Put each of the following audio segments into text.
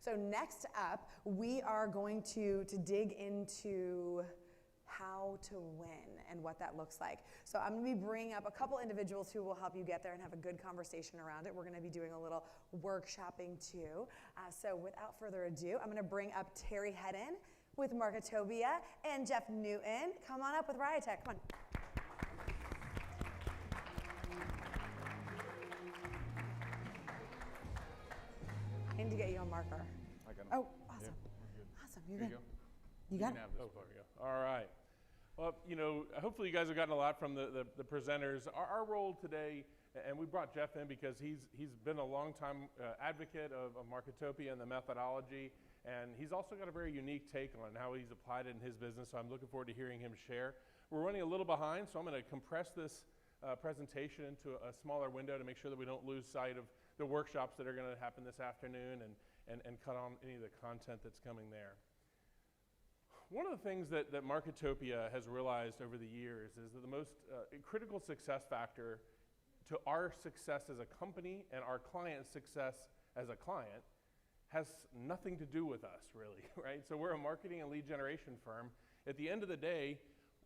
So next up, we are going to dig into how to win and what that looks like. So I'm going to be bringing up a couple individuals who will help you get there and have a good conversation around it. We're going to be doing a little workshopping too. So without further ado, I'm going to bring up Terry Hedden with Marketopia and Jeff Newton. Come on up with Riotech. Come on. I need to get you a marker. I got him. Oh, awesome. Yeah, we're good. Awesome. You're Here good. you go. You got can it? have this. Oh, there we go. All right. Well, you know, hopefully you guys have gotten a lot from the presenters. Our role today, and we brought Jeff in because he's been a long time advocate of Marketopia and the methodology, and he's also got a very unique take on how he's applied it in his business, so I'm looking forward to hearing him share. We're running a little behind, so I'm going to compress this presentation into a smaller window to make sure that we don't lose sight of the workshops that are going to happen this afternoon and cut on any of the content that's coming there. One of the things that Marketopia has realized over the years is that the most critical success factor to our success as a company and our client's success as a client has nothing to do with us, really, right? So we're a marketing and lead generation firm. At the end of the day,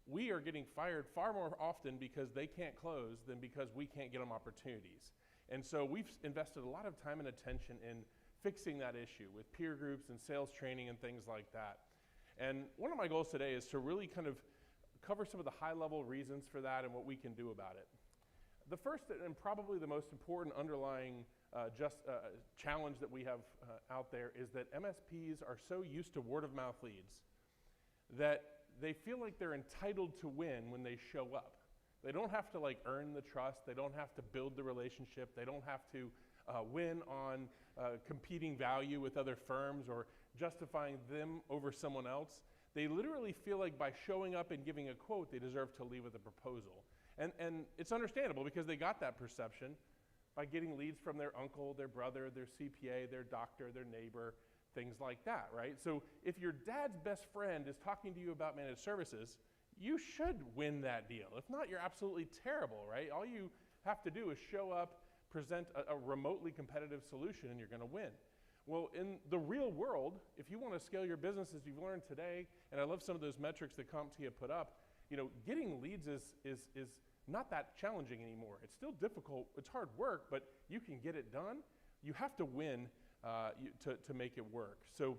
we are getting fired far more often because they can't close than because we can't get them opportunities. And so we've invested a lot of time and attention in fixing that issue with peer groups and sales training and things like that. And one of my goals today is to really kind of cover some of the high-level reasons for that and what we can do about it. The first and probably the most important underlying challenge that we have out there is that MSPs are so used to word-of-mouth leads that they feel like they're entitled to win when they show up. They don't have to like earn the trust. They don't have to build the relationship. They don't have to win on competing value with other firms or justifying them over someone else. They literally feel like by showing up and giving a quote, they deserve to leave with a proposal. And it's understandable because they got that perception by getting leads from their uncle, their brother, their CPA, their doctor, their neighbor, things like that, right? So if your dad's best friend is talking to you about managed services, you should win that deal. If not, you're absolutely terrible, right? All you have to do is show up, present a remotely competitive solution, and you're going to win. Well, in the real world, if you want to scale your business as you've learned today, and I love some of those metrics that CompTIA put up, you know, getting leads is not that challenging anymore. It's still difficult. It's hard work, but you can get it done. You have to win to make it work. So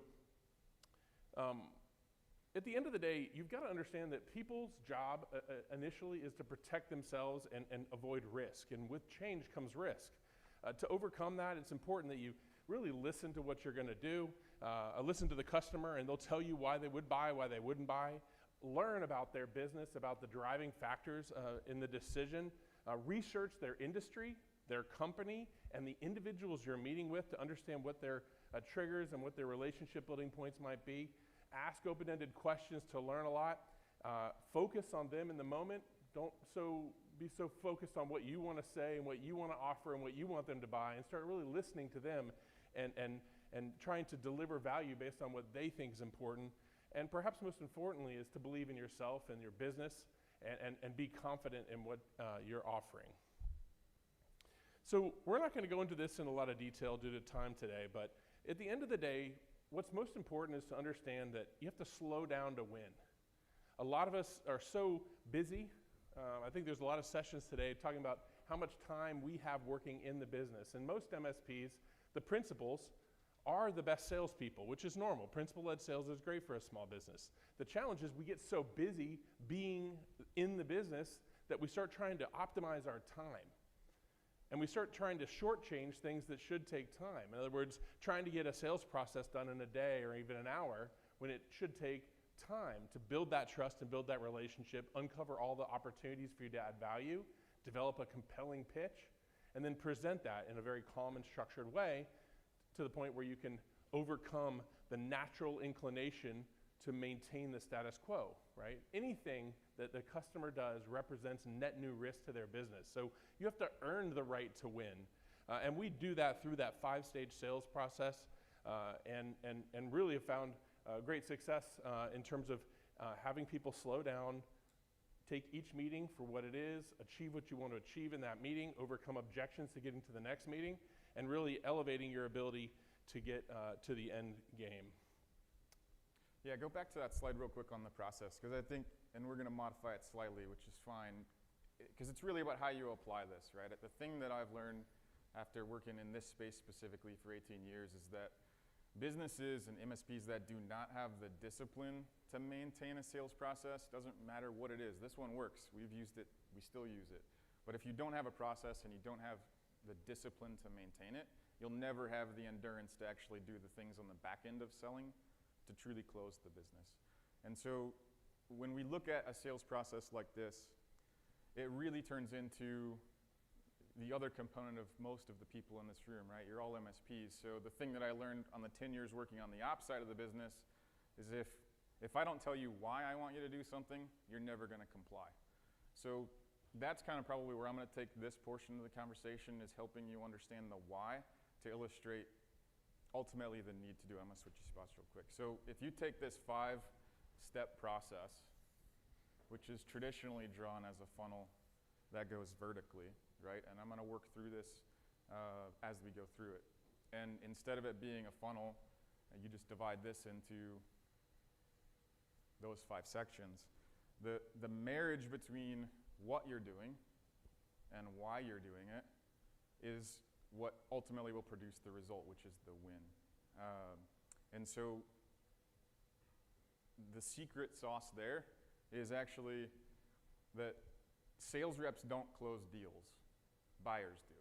at the end of the day, you've got to understand that people's job initially is to protect themselves and avoid risk. And with change comes risk. To overcome that, it's important that you really listen to what you're going to do, listen to the customer, and they'll tell you why they would buy, why they wouldn't buy. Learn about their business, about the driving factors in the decision. Research their industry, their company, and the individuals you're meeting with to understand what their triggers and what their relationship building points might be. Ask open-ended questions to learn a lot. Focus on them in the moment. Don't be so focused on what you want to say and what you want to offer and what you want them to buy, and start really listening to them and trying to deliver value based on what they think is important. And perhaps most importantly is to believe in yourself and your business and be confident in what you're offering. So we're not going to go into this in a lot of detail due to time today, but at the end of the day, what's most important is to understand that you have to slow down to win. A lot of us are so busy. I think there's a lot of sessions today talking about how much time we have working in the business. And most MSPs, the principals, are the best salespeople, which is normal. Principal-led sales is great for a small business. The challenge is we get so busy being in the business that we start trying to optimize our time. And we start trying to shortchange things that should take time. In other words, trying to get a sales process done in a day or even an hour when it should take time to build that trust and build that relationship, uncover all the opportunities for you to add value, develop a compelling pitch, and then present that in a very calm and structured way to the point where you can overcome the natural inclination to maintain the status quo, right? Anything that the customer does represents net new risk to their business. So you have to earn the right to win. And we do that through that 5-stage sales process and really have found great success in terms of having people slow down, take each meeting for what it is, achieve what you want to achieve in that meeting, overcome objections to getting to the next meeting, and really elevating your ability to get to the end game. Yeah, go back to that slide real quick on the process, because I think, and we're going to modify it slightly, which is fine, because it's really about how you apply this, right? The thing that I've learned after working in this space specifically for 18 years is that businesses and MSPs that do not have the discipline to maintain a sales process, doesn't matter what it is. This one works. We've used it. We still use it. But if you don't have a process and you don't have the discipline to maintain it, you'll never have the endurance to actually do the things on the back end of selling to truly close the business. And so when we look at a sales process like this, it really turns into the other component of most of the people in this room, right? You're all MSPs. So the thing that I learned on the 10 years working on the ops side of the business is if I don't tell you why I want you to do something, you're never going to comply. So that's kind of probably where I'm going to take this portion of the conversation, is helping you understand the why to illustrate ultimately the need to do. I'm going to switch you spots real quick. So if you take this 5-step process, which is traditionally drawn as a funnel that goes vertically, right? And I'm going to work through this as we go through it. And instead of it being a funnel, you just divide this into those 5 sections. The marriage between what you're doing and why you're doing it is what ultimately will produce the result, which is the win. And so the secret sauce there is actually that sales reps don't close deals, buyers do.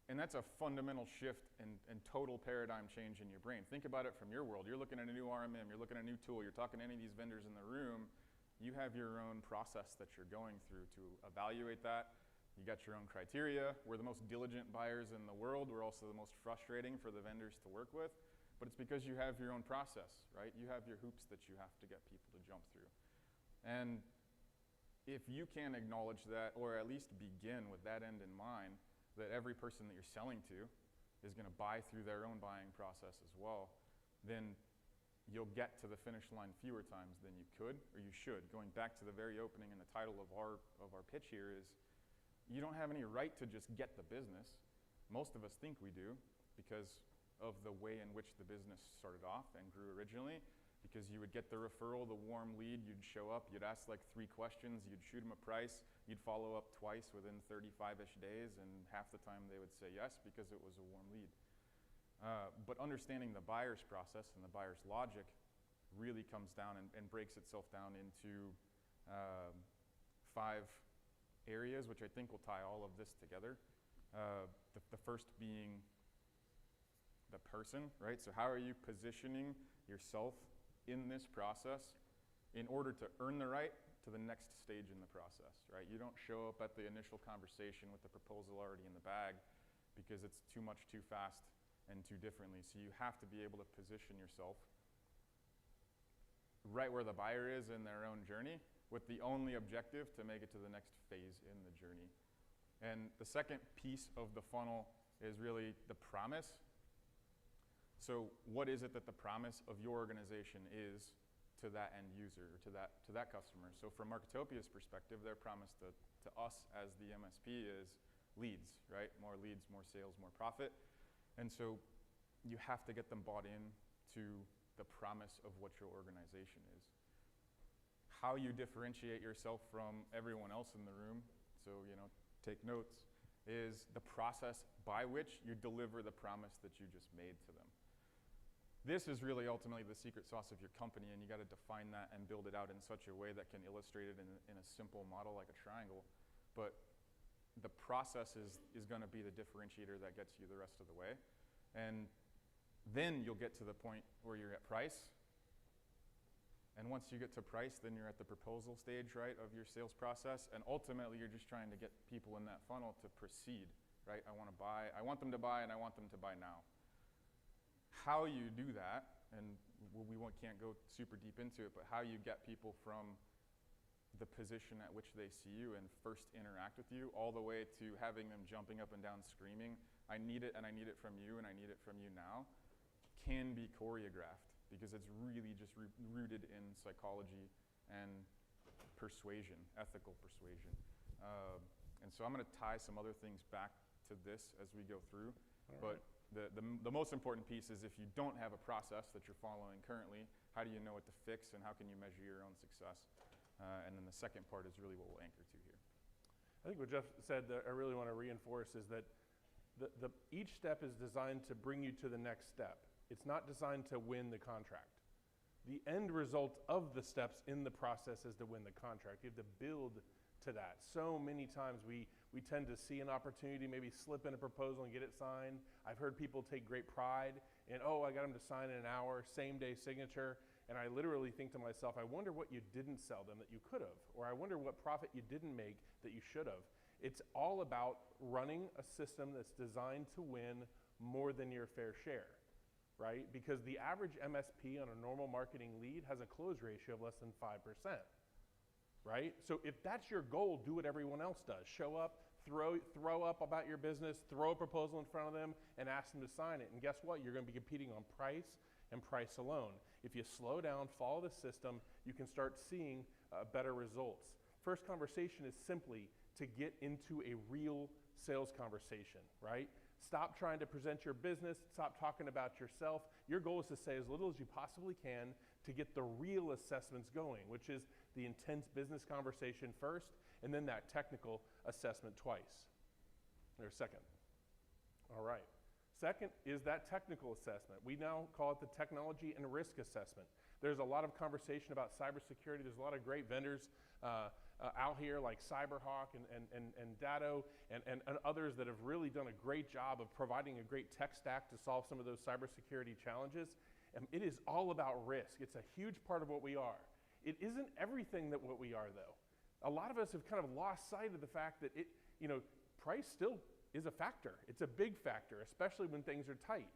And that's a fundamental shift and total paradigm change in your brain. Think about it from your world. You're looking at a new RMM, you're looking at a new tool, you're talking to any of these vendors in the room, you have your own process that you're going through to evaluate that. You got your own criteria. We're the most diligent buyers in the world. We're also the most frustrating for the vendors to work with. But it's because you have your own process, right? You have your hoops that you have to get people to jump through. And if you can acknowledge that, or at least begin with that end in mind, that every person that you're selling to is going to buy through their own buying process as well, then you'll get to the finish line fewer times than you could, or you should. Going back to the very opening and the title of our pitch here is, you don't have any right to just get the business. Most of us think we do because of the way in which the business started off and grew originally, because you would get the referral, the warm lead, you'd show up, you'd ask like 3 questions, you'd shoot them a price, you'd follow up twice within 35-ish days, and half the time they would say yes because it was a warm lead. But understanding the buyer's process and the buyer's logic really comes down and breaks itself down into 5 areas, which I think will tie all of this together. The first being the person, right? So how are you positioning yourself in this process in order to earn the right to the next stage in the process, right? You don't show up at the initial conversation with the proposal already in the bag because it's too much, too fast, and too differently. So you have to be able to position yourself right where the buyer is in their own journey, with the only objective to make it to the next phase in the journey. And the second piece of the funnel is really the promise. So what is it that the promise of your organization is to that end user, or to that customer? So from Marketopia's perspective, their promise to us as the MSP is leads, right? More leads, more sales, more profit. And so you have to get them bought in to the promise of what your organization is. How you differentiate yourself from everyone else in the room, so take notes, is the process by which you deliver the promise that you just made to them. This is really ultimately the secret sauce of your company, and you got to define that and build it out in such a way that can illustrate it in a simple model like a triangle. But the process is going to be the differentiator that gets you the rest of the way. And then you'll get to the point where you're at price. And once you get to price, then you're at the proposal stage, right, of your sales process. And ultimately, you're just trying to get people in that funnel to proceed, right? I want them to buy, and I want them to buy now. How you do that, and we can't go super deep into it, but how you get people from the position at which they see you and first interact with you, all the way to having them jumping up and down screaming, I need it, and I need it from you, and I need it from you now, can be choreographed. Because it's really just rooted in psychology and persuasion, ethical persuasion. And so I'm going to tie some other things back to this as we go through. But the most important piece is if you don't have a process that you're following currently, how do you know what to fix and how can you measure your own success? And then the second part is really what we'll anchor to here. I think what Jeff said that I really want to reinforce is that each step is designed to bring you to the next step. It's not designed to win the contract. The end result of the steps in the process is to win the contract. You have to build to that. So many times we tend to see an opportunity, maybe slip in a proposal and get it signed. I've heard people take great pride in, oh, I got them to sign in an hour, same day signature. And I literally think to myself, I wonder what you didn't sell them that you could have, or I wonder what profit you didn't make that you should have. It's all about running a system that's designed to win more than your fair share, right? Because the average MSP on a normal marketing lead has a close ratio of less than 5%, right? So if that's your goal, do what everyone else does. Show up, throw up about your business, throw a proposal in front of them, and ask them to sign it. And guess what? You're going to be competing on price and price alone. If you slow down, follow the system, you can start seeing better results. First conversation is simply to get into a real sales conversation, right? Stop trying to present your business, stop talking about yourself. Your goal is to say as little as you possibly can to get the real assessments going, which is the intense business conversation first, and then that technical assessment twice, or second. All right. Second is that technical assessment. We now call it the technology and risk assessment. There's a lot of conversation about cybersecurity. There's a lot of great vendors out here like Cyberhawk and Datto and others that have really done a great job of providing a great tech stack to solve some of those cybersecurity challenges. And it is all about risk. It's a huge part of what we are. It isn't everything that what we are, though. A lot of us have kind of lost sight of the fact that price still is a factor. It's a big factor, especially when things are tight.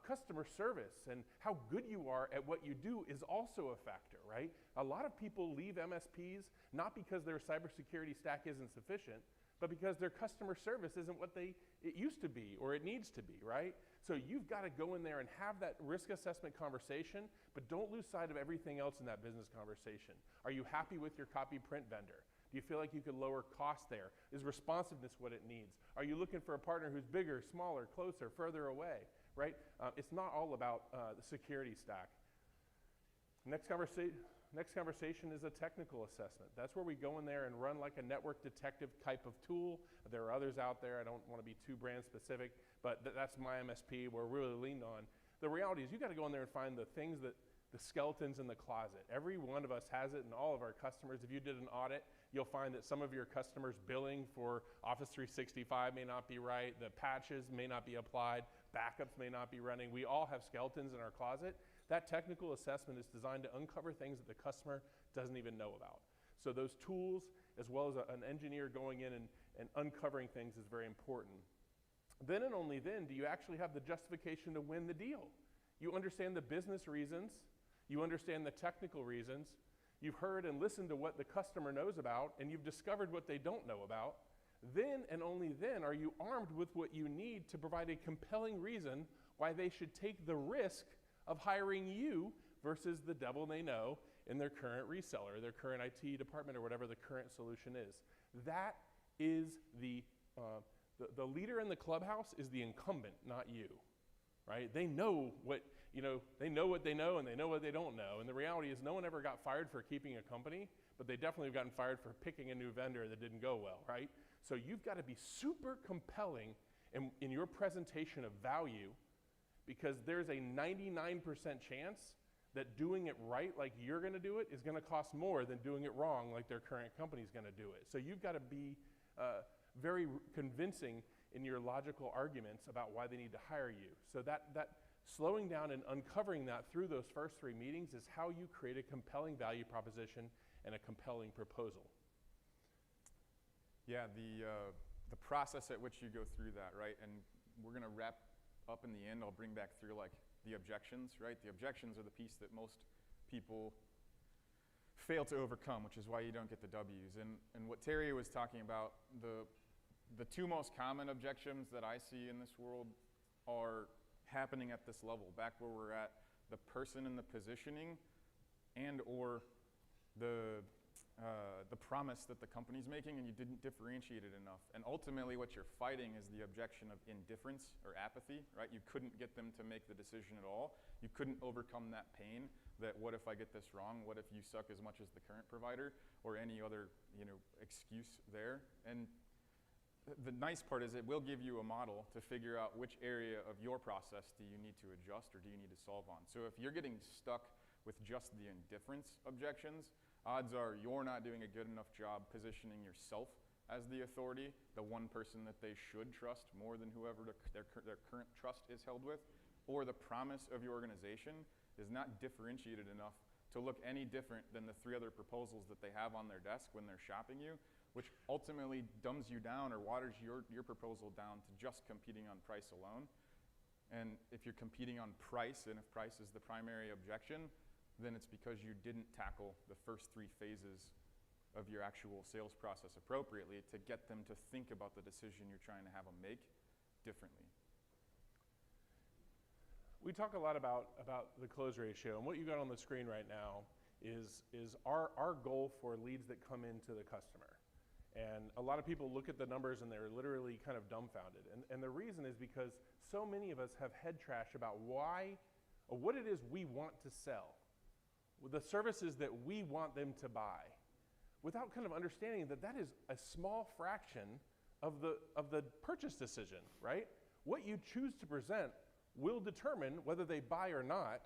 Customer service and how good you are at what you do is also a factor, right? A lot of people leave MSPs not because their cybersecurity stack isn't sufficient, but because their customer service isn't what it used to be or it needs to be, right? So you've got to go in there and have that risk assessment conversation, but don't lose sight of everything else in that business conversation. Are you happy with your copy print vendor? Do you feel like you could lower costs there? Is responsiveness what it needs? Are you looking for a partner who's bigger, smaller, closer, further away, right? It's not all about the security stack. Next conversation is a technical assessment. That's where we go in there and run like a network detective type of tool. There are others out there. I don't want to be too brand specific, but that's my MSP we're really leaned on. The reality is you got to go in there and find the things that the skeletons in the closet. Every one of us has it, and all of our customers. If you did an audit, you'll find that some of your customers' billing for Office 365 may not be right, the patches may not be applied, backups may not be running. We all have skeletons in our closet. That technical assessment is designed to uncover things that the customer doesn't even know about. So those tools, as well as an engineer going in and uncovering things is very important. Then and only then do you actually have the justification to win the deal. You understand the business reasons, you understand the technical reasons, you've heard and listened to what the customer knows about, and you've discovered what they don't know about. Then and only then are you armed with what you need to provide a compelling reason why they should take the risk of hiring you versus the devil they know in their current reseller, their current IT department, or whatever the current solution is. That is the leader in the clubhouse is the incumbent, not you, right? They know what they know what they know, and they know what they don't know. And the reality is no one ever got fired for keeping a company, but they definitely have gotten fired for picking a new vendor that didn't go well, right? So you've got to be super compelling in your presentation of value, because there's a 99% chance that doing it right like you're going to do it is going to cost more than doing it wrong like their current company's going to do it. So you've got to be very convincing in your logical arguments about why they need to hire you. So that slowing down and uncovering that through those first 3 meetings is how you create a compelling value proposition and a compelling proposal. Yeah, the process at which you go through that, right? And we're going to wrap up in the end. I'll bring back through like the objections, right? The objections are the piece that most people fail to overcome, which is why you don't get the W's. And what Terry was talking about, the 2 most common objections that I see in this world are happening at this level, back where we're at, the person in the positioning and or the the promise that the company's making and you didn't differentiate it enough. And ultimately what you're fighting is the objection of indifference or apathy, right? You couldn't get them to make the decision at all. You couldn't overcome that pain that what if I get this wrong? What if you suck as much as the current provider or any other, excuse there? And the nice part is it will give you a model to figure out which area of your process do you need to adjust or do you need to solve on. So if you're getting stuck with just the indifference objections, odds are you're not doing a good enough job positioning yourself as the authority, the one person that they should trust more than whoever their current trust is held with, or the promise of your organization is not differentiated enough to look any different than the 3 other proposals that they have on their desk when they're shopping you, which ultimately dumbs you down or waters your proposal down to just competing on price alone. And if you're competing on price, and if price is the primary objection, then it's because you didn't tackle the first 3 phases of your actual sales process appropriately to get them to think about the decision you're trying to have them make differently. We talk a lot about the close ratio, and what you got on the screen right now is our goal for leads that come into the customer. And a lot of people look at the numbers and they're literally kind of dumbfounded. And the reason is because so many of us have head trash about why, or what it is we want to sell, the services that we want them to buy, without kind of understanding that that is a small fraction of the purchase decision, right? What you choose to present will determine whether they buy or not.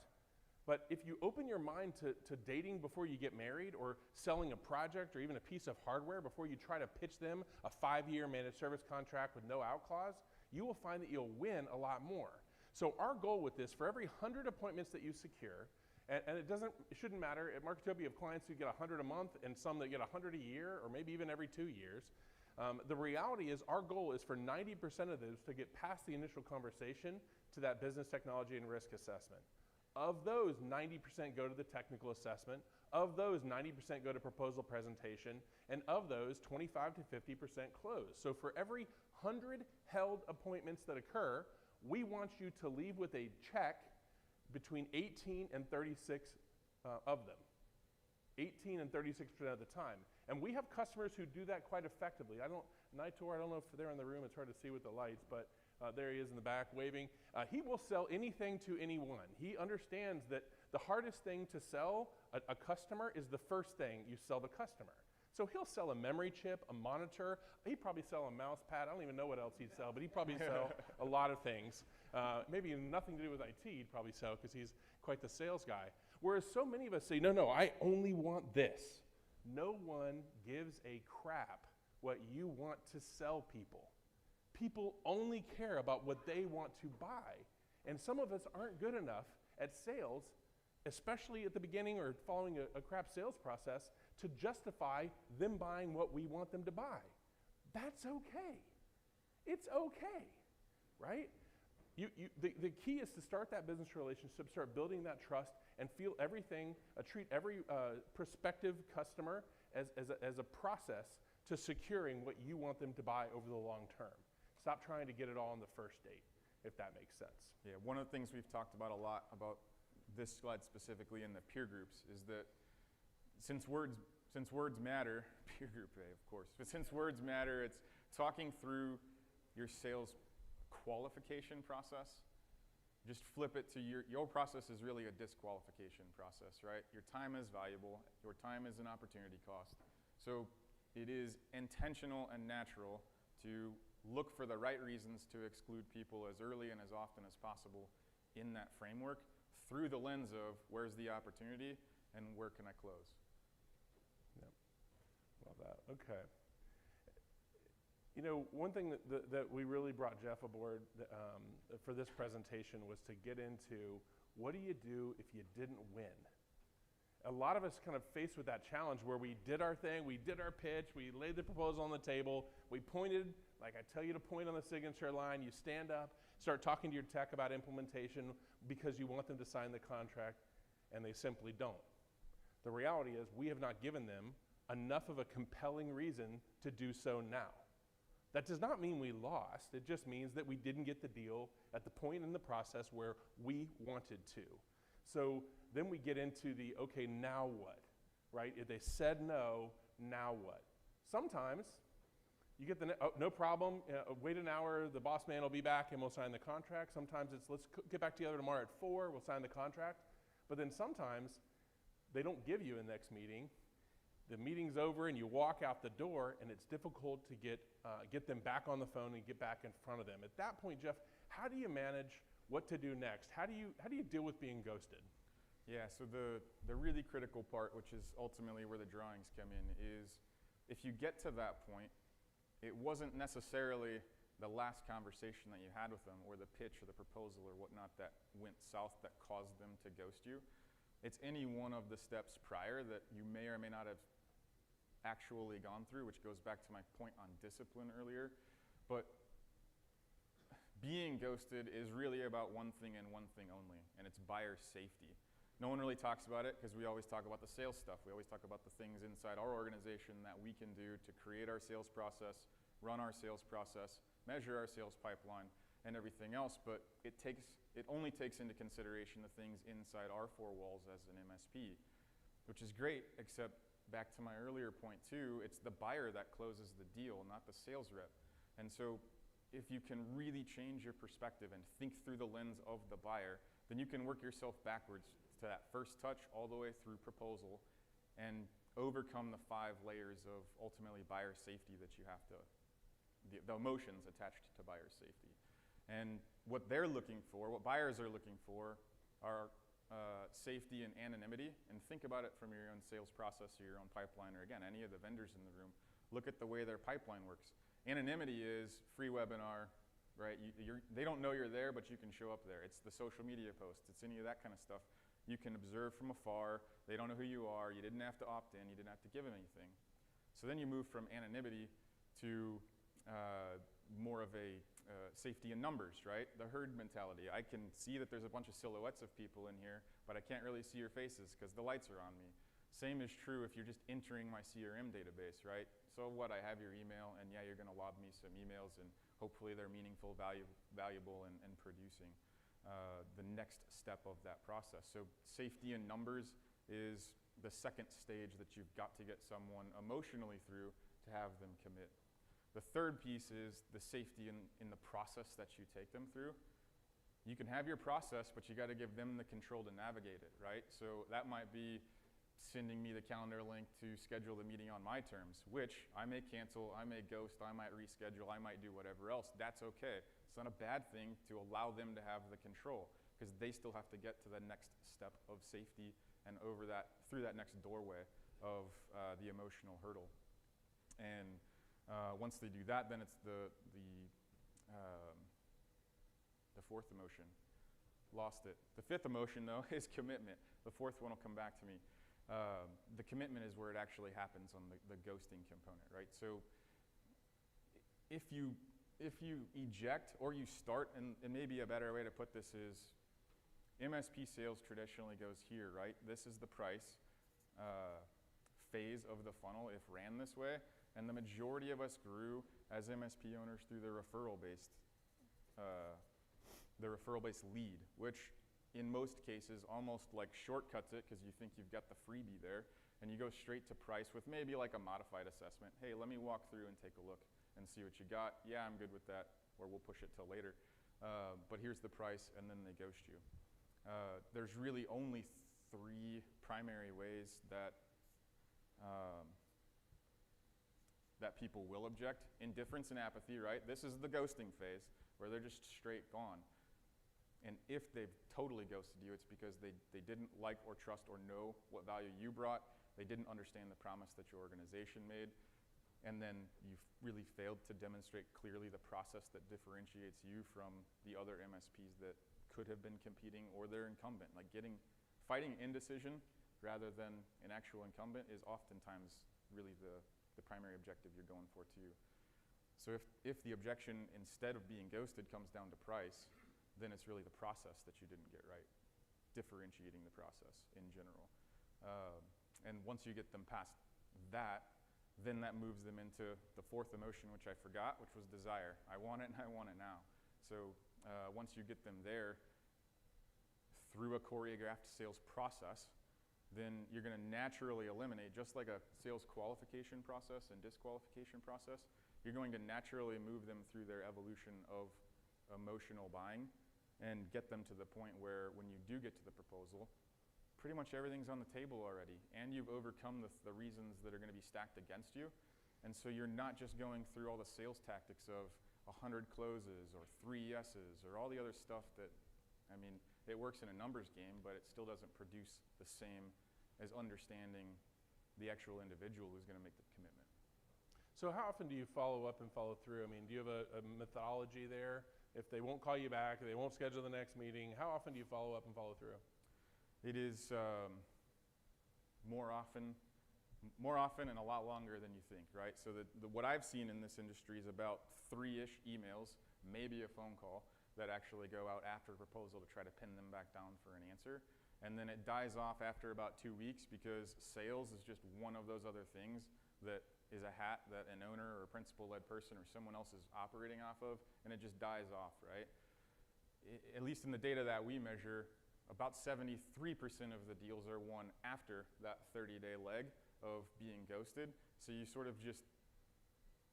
But if you open your mind to dating before you get married, or selling a project or even a piece of hardware before you try to pitch them a 5-year managed service contract with no out clause, you will find that you'll win a lot more. So our goal with this, for every 100 appointments that you secure, and it shouldn't matter, at Marketopia you have clients who get 100 a month and some that get 100 a year or maybe even every 2 years. The reality is our goal is for 90% of those to get past the initial conversation to that business technology and risk assessment. Of those, 90% go to the technical assessment. Of those, 90% go to proposal presentation. And of those, 25 to 50% close. So for every 100 held appointments that occur, we want you to leave with a check between 18 and 36 of them. 18 and 36% of the time. And we have customers who do that quite effectively. Nitor, I don't know if they're in the room, it's hard to see with the lights, but there he is in the back waving. He will sell anything to anyone. He understands that the hardest thing to sell a customer is the first thing you sell the customer. So he'll sell a memory chip, a monitor, he'd probably sell a mouse pad. I don't even know what else he'd sell, but he'd probably sell a lot of things. Maybe nothing to do with IT he'd probably sell because he's quite the sales guy. Whereas so many of us say, no, I only want this. No one gives a crap what you want to sell people. People only care about what they want to buy. And some of us aren't good enough at sales, especially at the beginning or following a crap sales process, to justify them buying what we want them to buy. That's okay. It's okay, right? The key is to start that business relationship, start building that trust, and feel everything, treat every prospective customer as a process to securing what you want them to buy over the long term. Stop trying to get it all on the first date, if that makes sense. Yeah, one of the things we've talked about a lot about this slide specifically in the peer groups is that since words matter, peer group A, of course, but since words matter, it's talking through your sales qualification process. Just flip it to your process is really a disqualification process, right? Your time is valuable. Your time is an opportunity cost. So it is intentional and natural to look for the right reasons to exclude people as early and as often as possible in that framework through the lens of where's the opportunity and where can I close. Yep. Love that. Okay. You know, one thing that we really brought Jeff aboard for this presentation was to get into what do you do if you didn't win? A lot of us kind of faced with that challenge where we did our thing, we did our pitch, we laid the proposal on the table, we pointed, like I tell you to point on the signature line, you stand up, start talking to your tech about implementation because you want them to sign the contract, and they simply don't. The reality is we have not given them enough of a compelling reason to do so now. That does not mean we lost, it just means that we didn't get the deal at the point in the process where we wanted to. So then we get into the, okay, now what? right? If they said no, now what? Sometimes you get oh, no problem, wait an hour, the boss man will be back and we'll sign the contract. Sometimes it's, let's get back together tomorrow at 4, we'll sign the contract. But then sometimes they don't give you a next meeting. The meeting's over and you walk out the door and it's difficult to get them back on the phone and get back in front of them. At that point, Jeff, how do you manage what to do next? How do you deal with being ghosted? Yeah, so the really critical part, which is ultimately where the drawings come in, is if you get to that point, it wasn't necessarily the last conversation that you had with them or the pitch or the proposal or whatnot that went south that caused them to ghost you. It's any one of the steps prior that you may or may not have actually gone through, which goes back to my point on discipline earlier. But being ghosted is really about one thing and one thing only, and it's buyer safety. No one really talks about it because we always talk about the sales stuff. We always talk about the things inside our organization that we can do to create our sales process, run our sales process, measure our sales pipeline, and everything else. But it only takes into consideration the things inside our four walls as an MSP, which is great, except back to my earlier point too, it's the buyer that closes the deal, not the sales rep. And so if you can really change your perspective and think through the lens of the buyer, then you can work yourself backwards to that first touch all the way through proposal and overcome the 5 layers of ultimately buyer safety that you have to, the emotions attached to buyer safety. And what they're looking for, what buyers are looking for, are safety and anonymity. And think about it from your own sales process or your own pipeline, or again, any of the vendors in the room. Look at the way their pipeline works. Anonymity is free webinar, right? They don't know you're there, but you can show up there. It's the social media posts. It's any of that kind of stuff. You can observe from afar. They don't know who you are. You didn't have to opt in. You didn't have to give them anything. So then you move from anonymity to more of a safety in numbers, right? The herd mentality. I can see that there's a bunch of silhouettes of people in here, but I can't really see your faces because the lights are on me. Same is true if you're just entering my CRM database, right? So what, I have your email, and yeah, you're going to lob me some emails, and hopefully they're meaningful, valuable, and producing the next step of that process. So safety in numbers is the second stage that you've got to get someone emotionally through to have them commit. The third piece is the safety in the process that you take them through. You can have your process, but you got to give them the control to navigate it, right? So that might be sending me the calendar link to schedule the meeting on my terms, which I may cancel, I may ghost, I might reschedule, I might do whatever else. That's okay. It's not a bad thing to allow them to have the control, because they still have to get to the next step of safety and through that next doorway of the emotional hurdle. And once they do that, then it's the fourth emotion. Lost it. The fifth emotion, though, is commitment. The fourth one will come back to me. The commitment is where it actually happens on the ghosting component, right? So if you eject or you start, and maybe a better way to put this is, MSP sales traditionally goes here, right? This is the price phase of the funnel if ran this way, and the majority of us grew as MSP owners through the referral-based lead, which in most cases almost like shortcuts it because you think you've got the freebie there, and you go straight to price with maybe like a modified assessment. Hey, let me walk through and take a look and see what you got. Yeah, I'm good with that, or we'll push it till later. But here's the price, and then they ghost you. There's really only 3 primary ways that people will object. Indifference and apathy, right? This is the ghosting phase where they're just straight gone. And if they've totally ghosted you, it's because they didn't like or trust or know what value you brought. They didn't understand the promise that your organization made. And then you've really failed to demonstrate clearly the process that differentiates you from the other MSPs that could have been competing or their incumbent. Like fighting indecision rather than an actual incumbent is oftentimes really the primary objective you're going for too. So if the objection, instead of being ghosted, comes down to price, then it's really the process that you didn't get right, differentiating the process in general. And once you get them past that, then that moves them into the fourth emotion, which I forgot, which was desire. I want it and I want it now. So once you get them there through a choreographed sales process, then you're going to naturally eliminate, just like a sales qualification process and disqualification process, you're going to naturally move them through their evolution of emotional buying and get them to the point where when you do get to the proposal, pretty much everything's on the table already, and you've overcome the reasons that are going to be stacked against you. And so you're not just going through all the sales tactics of 100 closes or 3 yeses or all the other stuff that, I mean, it works in a numbers game, but it still doesn't produce the same as understanding the actual individual who's going to make the commitment. So how often do you follow up and follow through? I mean, do you have a methodology there? If they won't call you back, they won't schedule the next meeting, how often do you follow up and follow through? It is more often and a lot longer than you think, right? So what I've seen in this industry is about 3-ish emails, maybe a phone call, that actually go out after a proposal to try to pin them back down for an answer. And then it dies off after about 2 weeks because sales is just one of those other things that is a hat that an owner or a principal-led person or someone else is operating off of, and it just dies off, right? At least in the data that we measure, about 73% of the deals are won after that 30-day leg of being ghosted. So you sort of just,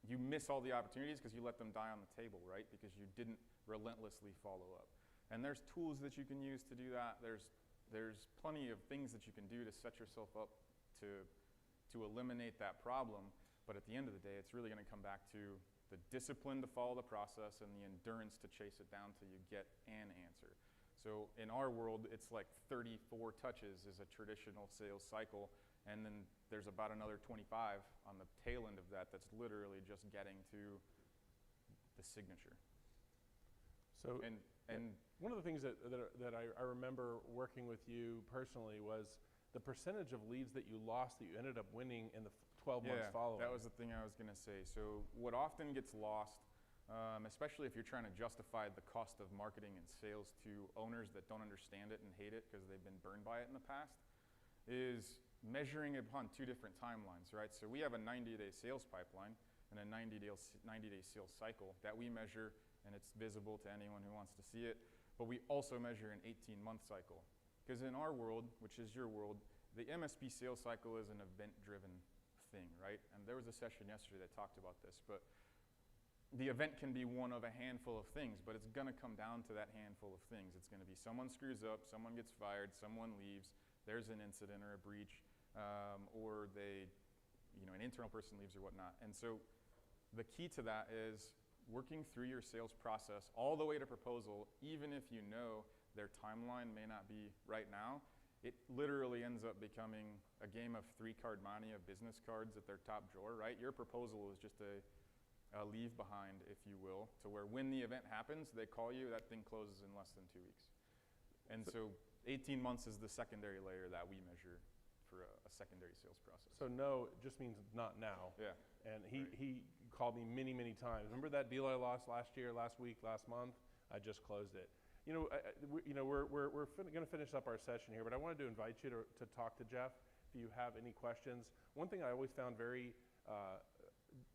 you miss all the opportunities because you let them die on the table, right? Because you didn't relentlessly follow up. And there's tools that you can use to do that. There's plenty of things that you can do to set yourself up to eliminate that problem. But at the end of the day, it's really going to come back to the discipline to follow the process and the endurance to chase it down till you get an answer. So in our world, it's like 34 touches is a traditional sales cycle, and then there's about another 25 on the tail end of that that's literally just getting to the signature. So, and one of the things that I remember working with you personally was the percentage of leads that you lost that you ended up winning in the 12 months following. That was the thing I was going to say. So what often gets lost, especially if you're trying to justify the cost of marketing and sales to owners that don't understand it and hate it because they've been burned by it in the past, is measuring upon 2 different timelines, right? So we have a 90-day sales pipeline and a 90-day sales cycle that we measure, and it's visible to anyone who wants to see it. But we also measure an 18-month cycle. Because in our world, which is your world, the MSP sales cycle is an event-driven thing, right? And there was a session yesterday that talked about this, but the event can be one of a handful of things, but it's going to come down to that handful of things. It's going to be someone screws up, someone gets fired, someone leaves, there's an incident or a breach, or an internal person leaves or whatnot. And so the key to that is working through your sales process all the way to proposal, even if you know their timeline may not be right now. It literally ends up becoming a game of 3-card monte of business cards at their top drawer, right? Your proposal is just a leave behind, if you will, to where when the event happens, they call you, that thing closes in less than 2 weeks. And so 18 months is the secondary layer that we measure for a secondary sales process. So no just means not now. Yeah. And he called me many, many times. Remember that deal I lost last year, last week, last month? I just closed it. We're going to finish up our session here, but I wanted to invite you to talk to Jeff if you have any questions. One thing I always found very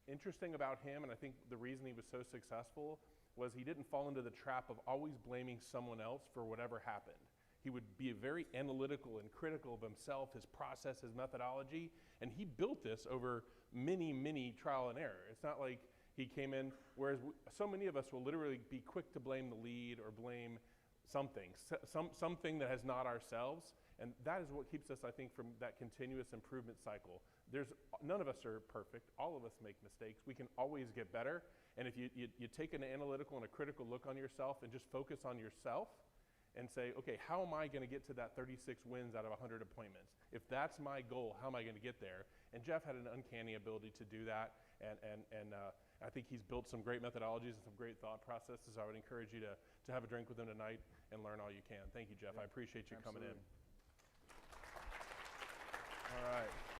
interesting about him, and I think the reason he was so successful, was he didn't fall into the trap of always blaming someone else for whatever happened. He would be very analytical and critical of himself, his process, his methodology, and he built this over many, many trial and error. It's not like he came in, whereas so many of us will literally be quick to blame the lead or blame something that has not ourselves, and that is what keeps us, I think, from that continuous improvement cycle. None of us are perfect. All of us make mistakes. We can always get better, and if you take an analytical and a critical look on yourself and just focus on yourself and say, okay, how am I going to get to that 36 wins out of 100 appointments? If that's my goal, how am I going to get there? And Jeff had an uncanny ability to do that, and I think he's built some great methodologies and some great thought processes. I would encourage you to have a drink with him tonight and learn all you can. Thank you, Jeff. I appreciate you coming in. All right.